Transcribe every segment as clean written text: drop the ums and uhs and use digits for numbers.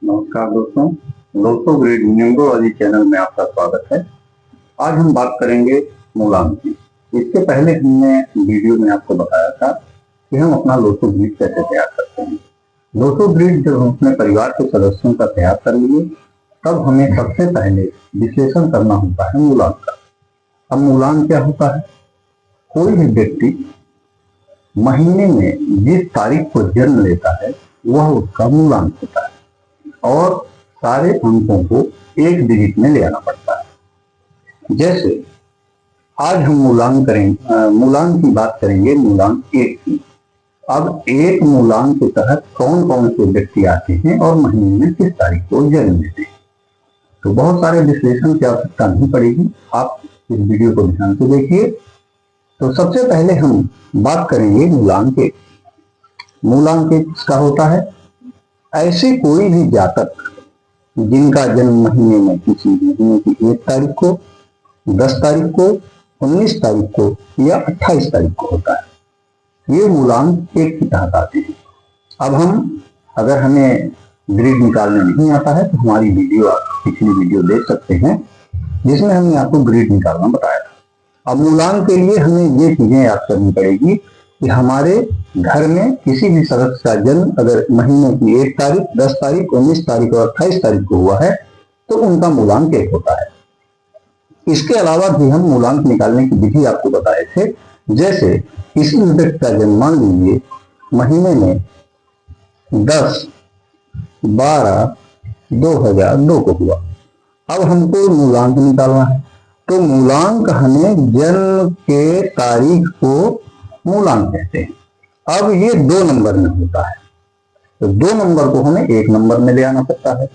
नमस्कार दोस्तों। दोस्तों ग्रेड न्यूमरोलॉजी चैनल में आपका स्वागत है। आज हम बात करेंगे मूलांक की। इसके पहले हमने वीडियो में आपको बताया था कि हम अपना लोसो ग्रिड कैसे तैयार करते हैं। लोसो ग्रिड जब हम अपने परिवार के सदस्यों का तैयार कर लिए, तब हमें सबसे पहले विश्लेषण करना होता है मूलांक का। अब मूलांक क्या होता है? कोई भी व्यक्ति महीने में जिस तारीख को जन्म लेता है वह उसका मूलांक होता है और सारे अंकों को एक डिजिट में ले आना पड़ता है। जैसे आज हम मूलांक की बात करेंगे, मूलांक 1 की। अब एक मूलांक के तहत कौन कौन से व्यक्ति आते हैं और महीने में किस तारीख को जन्म लेते हैं, तो बहुत सारे विश्लेषण की आवश्यकता नहीं पड़ेगी। आप इस वीडियो को ध्यान से देखिए। तो सबसे पहले हम बात करेंगे मूलांक 1। मूलांक 1 किसका होता है? ऐसे कोई भी जातक जिनका जन्म महीने में किसी महीने की 1 तारीख को, 10 तारीख को, 19 तारीख को या 28 तारीख को होता है, ये मूलांक 1 के तहत आते हैं। अब अगर हमें ग्रिड निकालने नहीं आता है तो हमारी वीडियो, आप पिछली वीडियो देख सकते हैं जिसमें हमने आपको ग्रिड निकालना बताया था। अब मूलांक के लिए हमें ये चीजें याद करनी पड़ेगी कि हमारे घर में किसी भी सदस्य का जन्म अगर महीने की 1 तारीख, 10 तारीख, 19 तारीख और 28 तारीख को हुआ है तो उनका मूलांक 1 होता है। इसके अलावा भी हम मूलांक निकालने की विधि आपको बताए थे। जैसे किसी व्यक्ति का जन्म मान लीजिए महीने में 10/12/2002 को हुआ। अब हमको मूलांक निकालना है, तो मूलांक हमें जन्म के तारीख को मूलांक कहते हैं। अब ये 2 नंबर में होता है, तो 2 नंबर को हमें 1 नंबर में ले आना पड़ता है।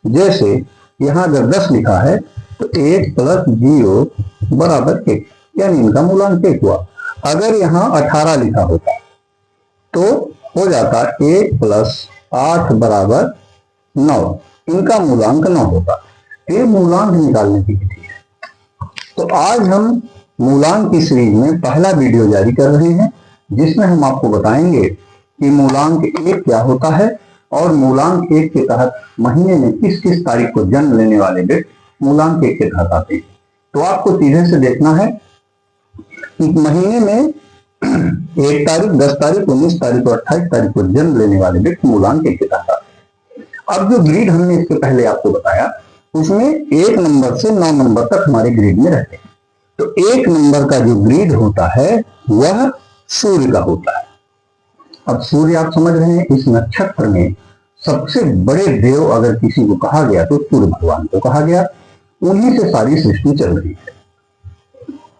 जैसे यहां अगर 10 लिखा है तो 1 + 0 = 1, यानी इनका मूलांक 1 हुआ। अगर यहां 18 लिखा होता तो हो जाता 1 + 8 = 9, इनका मूलांक 9 होता। ये मूलांक निकालने की विधि है। तो आज हम मूलांक की सीरीज में पहला वीडियो जारी कर रहे हैं जिसमें हम आपको बताएंगे कि मूलांक 1 क्या होता है और मूलांक 1 के तहत महीने में किस किस तारीख को जन्म लेने वाले व्यक्ति मूलांक 1 के तहत आते हैं। तो आपको सीधे से देखना है कि महीने में 1 तारीख, 10 तारीख, 19 तारीख और 28 तारीख को जन्म लेने वाले व्यक्ति मूलांक 1 के तहत आते हैं। अब जो ग्रिड हमने इसके पहले आपको बताया उसमें 1 नंबर से 9 नंबर तक हमारे ग्रिड में रहते हैं। तो 1 नंबर का जो ग्रिड होता है वह सूर्य का होता है। अब सूर्य आप समझ रहे हैं, इस नक्षत्र में सबसे बड़े देव अगर किसी को कहा गया तो सूर्य भगवान को कहा गया। उन्हीं से सारी सृष्टि चल रही है।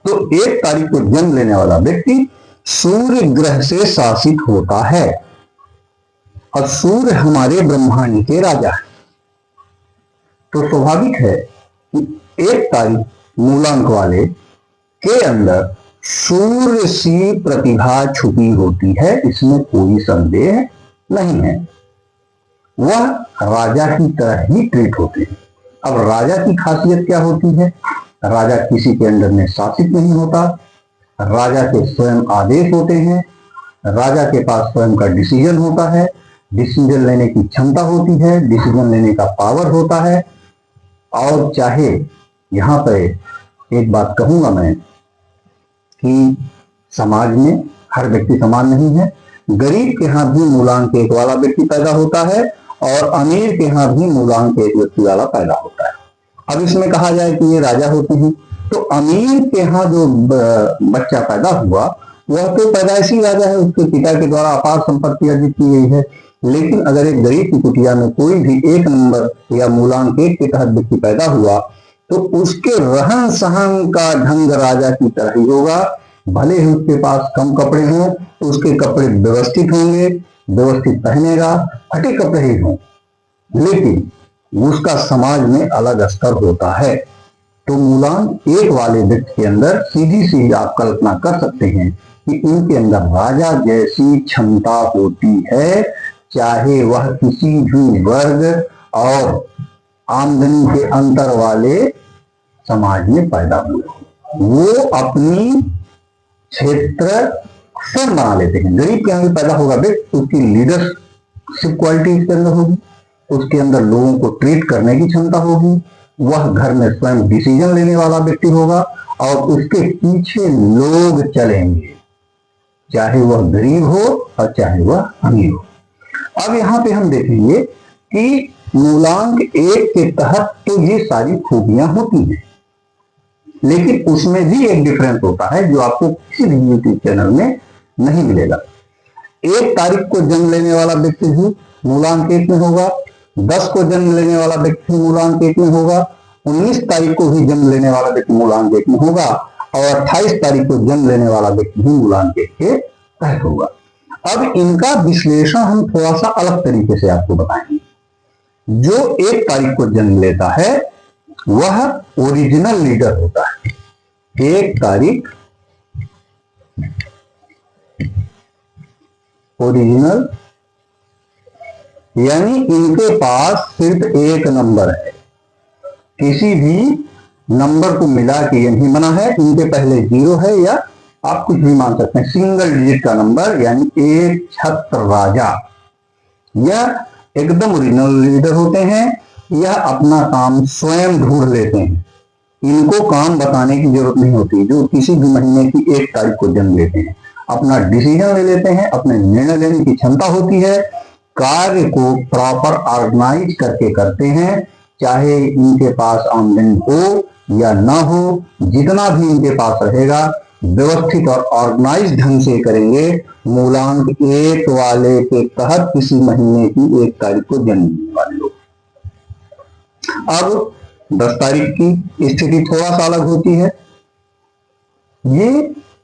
तो 1 तारीख को जन्म लेने वाला व्यक्ति सूर्य ग्रह से शासित होता है और सूर्य हमारे ब्रह्मांड के राजा है। तो स्वाभाविक है कि 1 तारीख मूलांक वाले के अंदर सूर्य सी प्रतिभा छुपी होती है, इसमें कोई संदेह नहीं है। वह राजा की तरह ही ट्रीट होते हैं। अब राजा की खासियत क्या होती है? राजा किसी के अंडर में शासित नहीं होता, राजा के स्वयं आदेश होते हैं, राजा के पास स्वयं का डिसीजन होता है, डिसीजन लेने की क्षमता होती है, डिसीजन लेने का पावर होता है। और चाहे यहां पर एक बात कहूंगा मैं कि समाज में हर व्यक्ति समान नहीं है। गरीब के यहां भी मूलांक 1 वाला व्यक्ति पैदा होता है और अमीर के यहां भी मूलांक 1 व्यक्ति वाला पैदा होता है। अब इसमें कहा जाए कि ये राजा होते हैं, तो अमीर के यहाँ जो बच्चा पैदा हुआ वह तो पैदाइशी राजा है, उसके पिता के द्वारा अपार संपत्ति अर्जित की गई है। लेकिन अगर एक गरीब की कुटिया में कोई भी 1 नंबर या मूलांक 1 के तहत व्यक्ति पैदा हुआ तो उसके रहन सहन का ढंग राजा की तरह ही होगा। भले ही उसके पास कम कपड़े हों, उसके कपड़े व्यवस्थित होंगे, व्यवस्थित पहनेगा, फटे कपड़े ही हों, लेकिन उसका समाज में अलग स्तर होता है। तो मूलांक 1 वाले व्यक्ति के अंदर सीधी सी आप कल्पना कर सकते हैं कि उनके अंदर राजा जैसी क्षमता होती है, चाहे वह किसी भी वर्ग और आमदनी के अंतर वाले समाज में पैदा हुए। वो अपनी क्षेत्र स्वयं बना लेते हैं। गरीब के यहाँ भी पैदा होगा व्यक्ति, उसकी लीडरशिप क्वालिटी इसके अंदर होगी, उसके अंदर लोगों को ट्रीट करने की क्षमता होगी, वह घर में स्वयं डिसीजन लेने वाला व्यक्ति होगा और उसके पीछे लोग चलेंगे, चाहे वह गरीब हो और चाहे वह अमीर हो। अब यहाँ पे हम देखेंगे कि मूलांक 1 के तहत तो ये सारी खूबियां होती हैं, लेकिन उसमें भी एक डिफरेंस होता है जो आपको किसी भी यूट्यूब चैनल में नहीं मिलेगा। 1 तारीख को जन्म लेने वाला व्यक्ति भी मूलांक 1 में होगा, 10 को जन्म लेने वाला व्यक्ति मूलांक 1 में होगा, 19 तारीख को भी जन्म लेने वाला व्यक्ति मूलांक 1 में होगा और 28 तारीख को जन्म लेने वाला व्यक्ति भी मूलांक 1 के तहत होगा। अब इनका विश्लेषण हम थोड़ा सा अलग तरीके से आपको बताएंगे। जो 1 तारीख को जन्म लेता है वह ओरिजिनल लीडर होता है। 1 तारीख ओरिजिनल, यानी इनके पास सिर्फ एक नंबर है, किसी भी नंबर को मिला के ये नहीं बना है, इनके पहले 0 है या आप कुछ भी मान सकते हैं, सिंगल डिजिट का नंबर, यानी एक छत्र राजा। यह एकदम ओरिजिनल लीडर होते हैं, यह अपना काम स्वयं ढूंढ लेते हैं, इनको काम बताने की जरूरत नहीं होती। जो किसी भी महीने की 1 तारीख को जन्म लेते हैं अपना डिसीजन ले लेते हैं, अपने निर्णय लेने की क्षमता होती है, कार्य को प्रॉपर ऑर्गेनाइज करके करते हैं, चाहे इनके पास आमदनी हो या ना हो, जितना भी इनके पास रहेगा व्यवस्थित और ऑर्गेनाइज ढंग से करेंगे। मूलांक 1 वाले के तहत किसी महीने की 1 तारीख को जन्म लेने वाले लोग। अब 10 तारीख की स्थिति थोड़ा सा अलग होती है। ये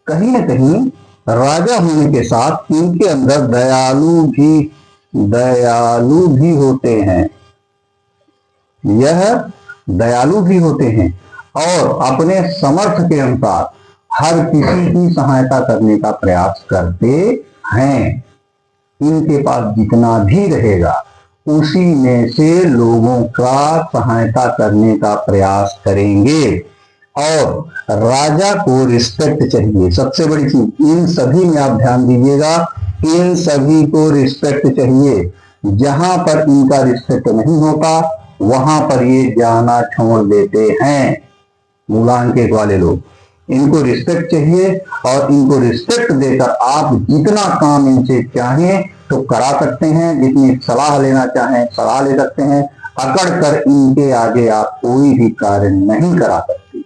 कहीं ना कहीं राजा होने के साथ इनके अंदर दयालु भी होते हैं। यह दयालु भी होते हैं और अपने समर्थ के अनुसार हर किसी की सहायता करने का प्रयास करते हैं। इनके पास जितना भी रहेगा उसी में से लोगों का सहायता करने का प्रयास करेंगे। और राजा को रिस्पेक्ट चाहिए, सबसे बड़ी चीज इन सभी में आप ध्यान दीजिएगा, इन सभी को रिस्पेक्ट चाहिए। जहां पर इनका रिस्पेक्ट नहीं होता वहां पर ये जाना छोड़ देते हैं। मूलांक 1 वाले लोग, इनको रिस्पेक्ट चाहिए और इनको रिस्पेक्ट देकर आप जितना काम इनसे चाहें तो करा सकते हैं, जितनी सलाह लेना चाहें सलाह ले सकते हैं, अकड़ कर इनके आगे आप कोई भी कार्य नहीं करा सकते।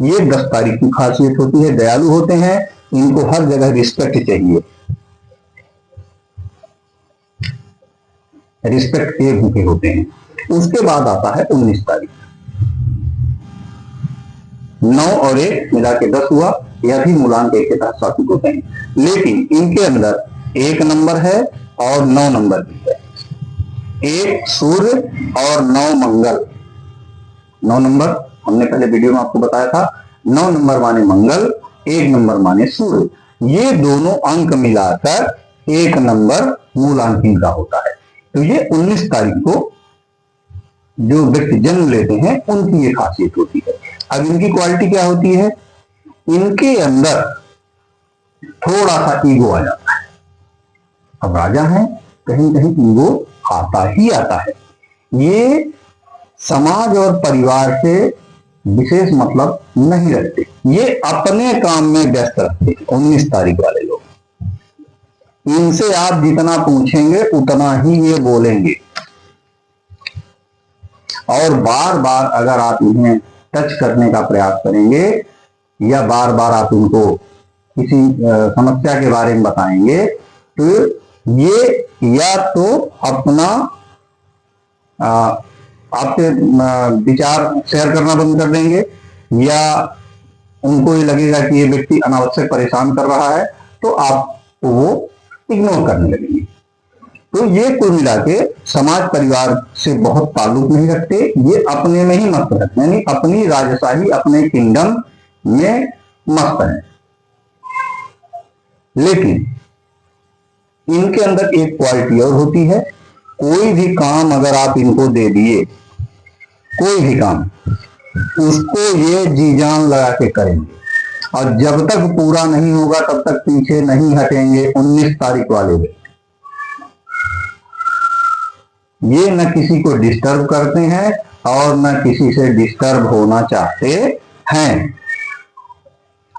ये 10 तारीख की खासियत होती है, दयालु होते हैं, इनको हर जगह रिस्पेक्ट चाहिए, रिस्पेक्ट के भूखे होते हैं। उसके बाद आता है 19 तारीख, 9 और 1 मिला के 10 हुआ, यह भी मूलांक 1 के तहत शासित होते हैं, लेकिन इनके अंदर 1 नंबर है और 9 नंबर भी है। 1 सूर्य और 9 मंगल। 9 नंबर हमने पहले वीडियो में आपको बताया था, 9 नंबर माने मंगल, 1 नंबर माने सूर्य। ये दोनों अंक मिलाकर 1 नंबर मूलांक इनका होता है। तो ये 19 तारीख को जो व्यक्ति जन्म लेते हैं उनकी ये खासियत होती है। अब इनकी क्वालिटी क्या होती है, इनके अंदर थोड़ा सा ईगो आ जाता है। अब राजा है, कहीं कहीं ईगो आता ही आता है। ये समाज और परिवार से विशेष मतलब नहीं रखते, ये अपने काम में व्यस्त रखते। 19 तारीख वाले लोग, इनसे आप जितना पूछेंगे उतना ही ये बोलेंगे और बार बार अगर आप इन्हें टच करने का प्रयास करेंगे या बार बार आप इनको किसी समस्या के बारे में बताएंगे तो ये या तो अपना आपसे विचार शेयर करना बंद कर देंगे या उनको ये लगेगा कि ये व्यक्ति अनावश्यक परेशान कर रहा है तो आपको वो इग्नोर करने लगेंगे। तो ये कुल मिला के समाज परिवार से बहुत ताल्लुक नहीं रखते, ये अपने में ही मस्त रहते हैं, यानी अपनी राजशाही अपने किंगडम में मस्त है। लेकिन इनके अंदर एक क्वालिटी और होती है, कोई भी काम अगर आप इनको दे दिए, कोई भी काम, उसको ये जी जान लगा के करेंगे और जब तक पूरा नहीं होगा तब तक पीछे नहीं हटेंगे। 19 तारीख वाले भी ये न किसी को डिस्टर्ब करते हैं और न किसी से डिस्टर्ब होना चाहते हैं,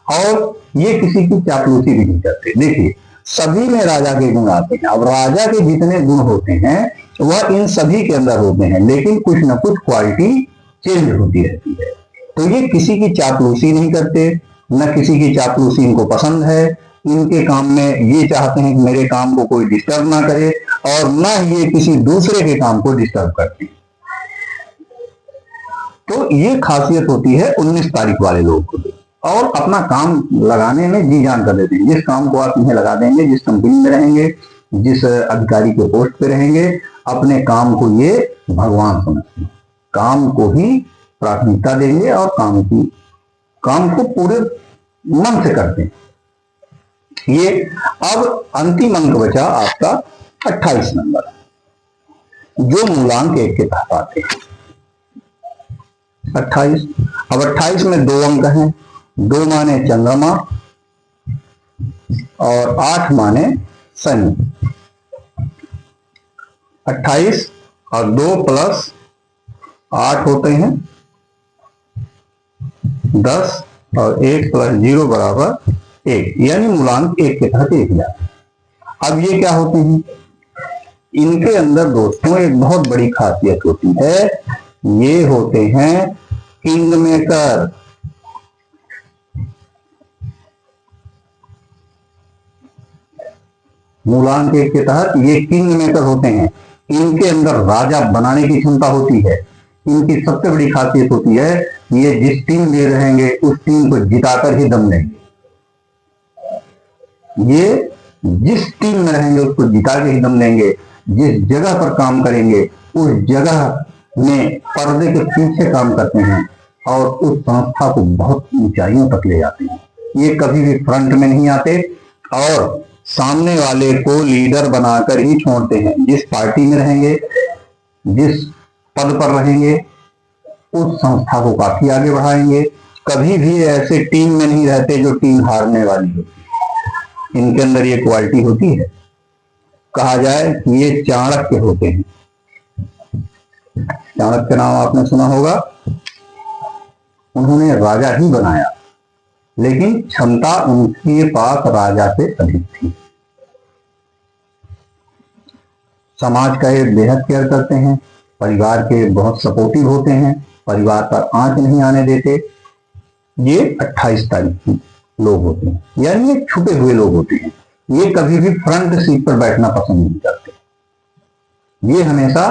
और ये किसी की चापलूसी भी नहीं करते। देखिए, सभी में राजा के गुण आते हैं। अब राजा के जितने गुण होते हैं वह इन सभी के अंदर होते हैं, लेकिन कुछ न कुछ क्वालिटी चेंज होती रहती है। तो ये किसी की चापलूसी नहीं करते, न किसी की चापलूसी इनको पसंद है। इनके काम में ये चाहते हैं कि मेरे काम को कोई डिस्टर्ब ना करे, और न ये किसी दूसरे के काम को डिस्टर्ब करते। तो ये खासियत होती है 19 तारीख वाले लोगों को, और अपना काम लगाने में जी जान कर देते हैं। जिस काम को आप इन्हें लगा देंगे, जिस कंपनी में रहेंगे, जिस अधिकारी के पोस्ट पे रहेंगे, अपने काम को ये भगवान समझते हैं, काम को ही प्राथमिकता देंगे और काम को पूरे मन से करते हैं। ये अब अंतिम अंक बचा आपका 28 नंबर, जो मूलांक 1 के तहत आते हैं। 28, अब 28 में 2 अंक हैं। 2 माने चंद्रमा और 8 माने शनि। 28 और 2 प्लस 8 होते हैं 10, और 1 प्लस 0 बराबर 1, यानी मूलांक 1 के तहत 1 जाता है। अब ये क्या होते हैं, इनके अंदर दोस्तों एक बहुत बड़ी खासियत होती है, ये होते हैं किंग मेकर। मूलांक 1 के तहत ये किंग मेकर होते हैं। इनके अंदर राजा बनाने की क्षमता होती है। इनकी सबसे बड़ी खासियत होती है, ये जिस टीम में रहेंगे उस टीम को जिताकर ही दम लेंगे। ये जिस टीम में रहेंगे उसको जिता के ही दम लेंगे। जिस जगह पर काम करेंगे उस जगह में पर्दे के पीछे काम करते हैं और उस संस्था को बहुत ऊंचाइयों तक ले जाते हैं। ये कभी भी फ्रंट में नहीं आते और सामने वाले को लीडर बनाकर ही छोड़ते हैं। जिस पार्टी में रहेंगे, जिस पद पर रहेंगे, उस संस्था को काफी आगे बढ़ाएंगे। कभी भी ऐसे टीम में नहीं रहते जो टीम हारने वाली होती। इनके अंदर ये क्वालिटी होती है। कहा जाए कि ये चाणक्य होते हैं। चाणक्य नाम आपने सुना होगा। उन्होंने राजा ही बनाया, लेकिन क्षमता उनके पास राजा से अधिक थी। समाज का ये बेहद केयर करते हैं, परिवार के बहुत सपोर्टिव होते हैं, परिवार पर आंच नहीं आने देते। ये 28 तारीख के लोग होते हैं, यानी ये छुपे हुए लोग होते हैं। ये कभी भी फ्रंट सीट पर बैठना पसंद नहीं करते। ये हमेशा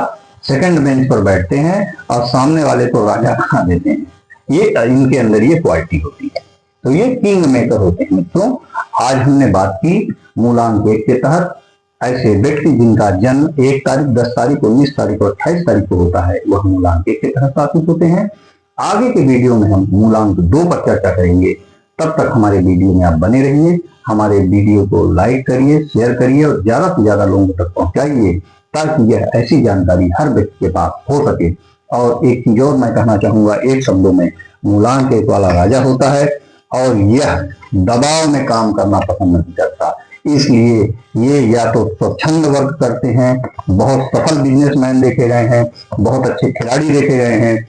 सेकंड बेंच पर बैठते हैं और सामने वाले को राजा बना देते हैं। ये इनके अंदर ये क्वालिटी होती है। तो ये किंग मेकर होते हैं। मित्रों, आज हमने बात की मूलांक 1 के तहत ऐसे व्यक्ति जिनका जन्म 1 तारीख, 10 तारीख, 19 तारीख और 28 तारीख को होता है, वह मूलांक 1 के तहत स्थापित होते हैं। आगे के वीडियो में हम मूलांक 2 पर चर्चा करेंगे। तब तक हमारे वीडियो में आप बने रहिए। हमारे वीडियो को लाइक करिए, शेयर करिए और ज्यादा से ज्यादा लोगों तक पहुंचाइए, ताकि यह ऐसी जानकारी हर व्यक्ति के पास हो सके। और एक चीज और मैं कहना चाहूंगा, एक शब्दों में, मूलांक 1 वाला राजा होता है और यह दबाव में काम करना पसंद नहीं करता। इसलिए ये या तो स्वच्छंद वर्क करते हैं, बहुत सफल बिजनेसमैन देखे गए हैं, बहुत अच्छे खिलाड़ी देखे गए हैं,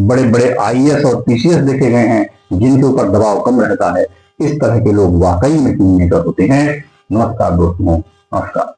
बड़े बड़े IAS और PCS देखे गए हैं, जिनके ऊपर दबाव कम रहता है। इस तरह के लोग वाकई में किंग मेकर होते हैं। नमस्कार दोस्तों, नमस्कार।